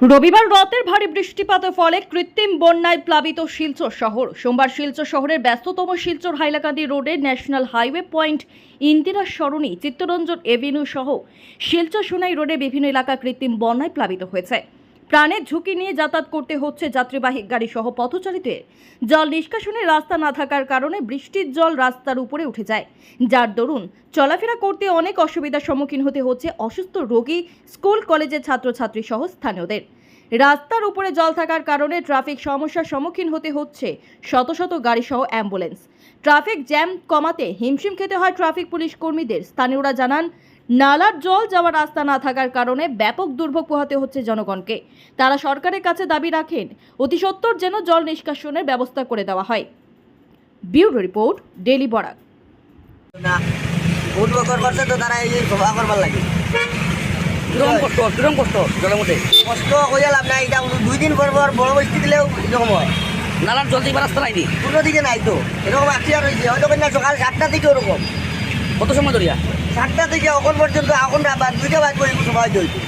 রবিবার রাতের ভারী বৃষ্টিপাতের ফলে কৃত্রিম বন্যায় প্লাবিত শিলচর শহর। সোমবার শিলচর শহরের ব্যস্ততম শিলচর হাইলাকান্দি রোডে ন্যাশনাল হাইওয়ে পয়েন্ট, ইন্দিরা সরণি, চিত্তরঞ্জন এভিনিউ সহ শিলচর সোনাই রোডে বিভিন্ন এলাকা কৃত্রিম বন্যায় প্লাবিত হয়েছে। প্রাণের ঝুঁকি নিয়ে যাতায়াত করতে হচ্ছে যাত্রীবাহী গাড়ি সহ পথচারীদের। জল নিষ্কাশনের রাস্তা না থাকার কারণে বৃষ্টির জল রাস্তার উপরে উঠে যায়, যার দরুন চলাফেরা করতে অনেক অসুবিধার সম্মুখীন হতে হচ্ছে অসুস্থ রোগী, স্কুল কলেজের ছাত্রছাত্রী সহ স্থানীয়দের। রাস্তার উপরে জল থাকার কারণে ট্রাফিক সমস্যার সম্মুখীন হতে হচ্ছে শত শত গাড়ি সহ অ্যাম্বুলেন্স। ট্রাফিক জ্যাম কমাতে হিমশিম খেতে হয় ট্রাফিক পুলিশ কর্মীদের। স্থানীয়রা জানান, নালার জল যাওয়ার রাস্তা না থাকার কারণে ব্যাপক দুর্ভোগ পোহাতে হচ্ছে জনগণকে। তারা সরকারের কাছে দাবি রাখেন অতি সত্বর যেন জল নিষ্কাশনের ব্যবস্থা করে দেওয়া হয়। Bureau report, daily Barak. না বহুত বছর করছে তো তারা এই সভা করবার লাগে। কিরম কষ্ট জলের মধ্যে কষ্ট হয়ে লাভ নাই। এটা 2 দিন পর পর বড় বৃষ্টি দিলেও এরকম হয়। নালার জল দিবার রাস্তা নাই নি, কোনো দিকে নাই তো এরকম অ্যাক্সিডেন্ট হয়েছে। হয়তো কিনা সকাল 7টা থেকে ওরকম, কত সময় ধরিয়া 7টা থেকে এখন পর্যন্ত এখন রাত 2টা বাজবো এরকম সময় হয়েছে।